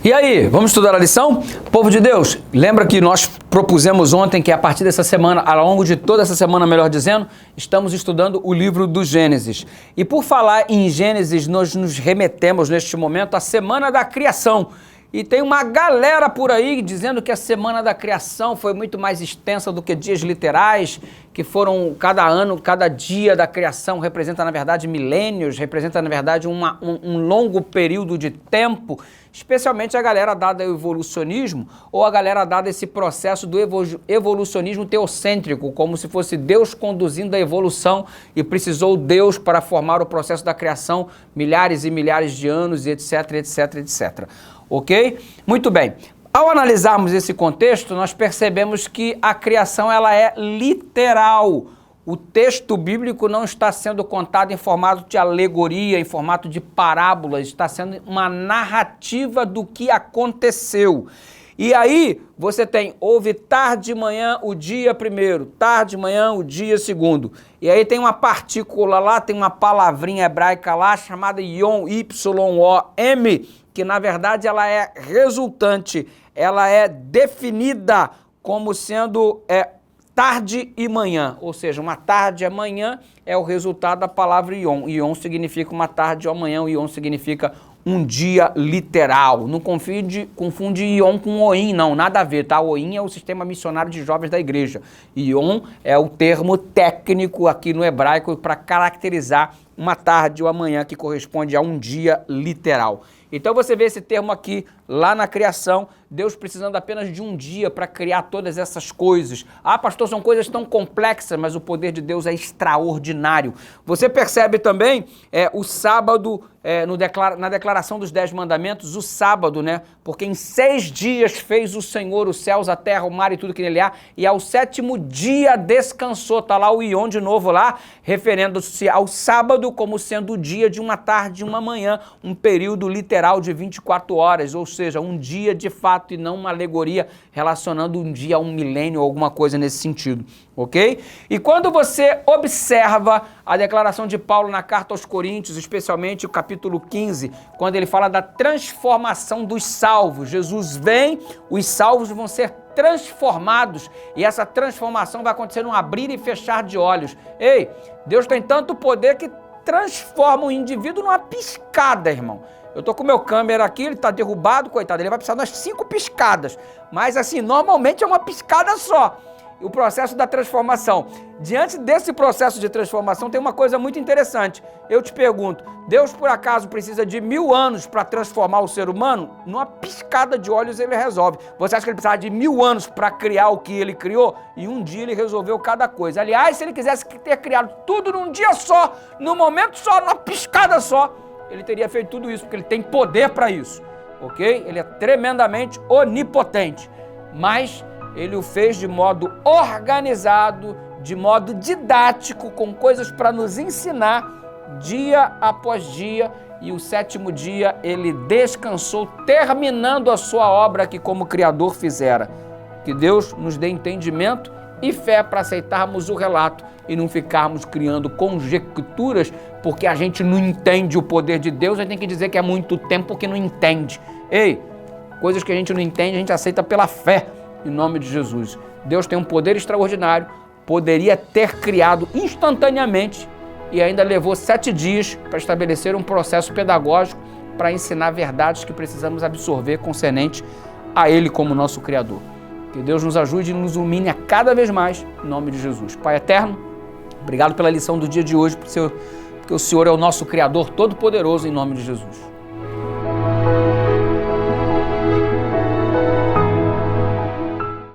E aí, vamos estudar a lição? Povo de Deus, lembra que nós propusemos ontem que a partir dessa semana, ao longo de toda essa semana, melhor dizendo, estamos estudando o livro do Gênesis. E por falar em Gênesis, nós nos remetemos neste momento à Semana da Criação. E tem uma galera por aí dizendo que a Semana da Criação foi muito mais extensa do que dias literais, que foram cada ano, cada dia da criação representa, na verdade, milênios, representa, na verdade, um longo período de tempo, especialmente a galera dada ao evolucionismo ou a galera dada esse processo do evolucionismo teocêntrico, como se fosse Deus conduzindo a evolução e precisou Deus para formar o processo da criação milhares e milhares de anos, e etc, etc, etc. Ok? Muito bem. Ao analisarmos esse contexto, nós percebemos que a criação ela é literal. O texto bíblico não está sendo contado em formato de alegoria, em formato de parábolas, está sendo uma narrativa do que aconteceu. E aí você tem, houve tarde de manhã o dia primeiro, tarde de manhã o dia segundo. E aí tem uma partícula lá, tem uma palavrinha hebraica lá chamada Yom, Y-O-M, que na verdade ela é resultante, ela é definida como sendo tarde e manhã, ou seja, uma tarde e amanhã é o resultado da palavra Yom. Yom significa uma tarde ou amanhã, o Yom significa um dia literal. Não confunde Yom com Oim, não, nada a ver, tá? Oim é o sistema missionário de jovens da igreja. Yom é o termo técnico aqui no hebraico para caracterizar uma tarde ou amanhã que corresponde a um dia literal. Então você vê esse termo aqui, lá na criação, Deus precisando apenas de um dia para criar todas essas coisas. Ah, pastor, são coisas tão complexas, mas o poder de Deus é extraordinário. Você percebe também o sábado, na declaração dos 10 mandamentos, o sábado, né? Porque em 6 dias fez o Senhor os céus, a terra, o mar e tudo que nele há, e ao 7º dia descansou. Está lá o Ion de novo lá, referendo-se ao sábado como sendo o dia de uma tarde e uma manhã, um período literal de 24 horas, ou seja, um dia de fato e não uma alegoria relacionando um dia a um milênio ou alguma coisa nesse sentido, ok? E quando você observa a declaração de Paulo na carta aos Coríntios, especialmente o capítulo 15, quando ele fala da transformação dos salvos, Jesus vem, os salvos vão ser transformados e essa transformação vai acontecer num abrir e fechar de olhos. Ei, Deus tem tanto poder que transforma o indivíduo numa piscada, irmão. Eu tô com o meu câmera aqui, ele tá derrubado, coitado, ele vai precisar das 5 piscadas, mas assim, normalmente é uma piscada só. O processo da transformação. Diante desse processo de transformação tem uma coisa muito interessante. Eu te pergunto, Deus por acaso precisa de 1000 anos para transformar o ser humano? Numa piscada de olhos ele resolve. Você acha que ele precisava de 1000 anos para criar o que ele criou? E um dia ele resolveu cada coisa. Aliás, se ele quisesse ter criado tudo num dia só, num momento só, numa piscada só, ele teria feito tudo isso, porque ele tem poder para isso, ok? Ele é tremendamente onipotente, mas ele o fez de modo organizado, de modo didático, com coisas para nos ensinar dia após dia, e o 7º dia ele descansou, terminando a sua obra que como Criador fizera. Que Deus nos dê entendimento e fé para aceitarmos o relato e não ficarmos criando conjecturas, porque a gente não entende o poder de Deus, a gente tem que dizer que é muito tempo que não entende. Ei, coisas que a gente não entende, a gente aceita pela fé, em nome de Jesus. Deus tem um poder extraordinário, poderia ter criado instantaneamente e ainda levou 7 dias para estabelecer um processo pedagógico para ensinar verdades que precisamos absorver concernente a Ele como nosso Criador. Que Deus nos ajude e nos ilumine a cada vez mais, em nome de Jesus. Pai eterno, obrigado pela lição do dia de hoje, porque o Senhor é o nosso Criador todo-poderoso, em nome de Jesus.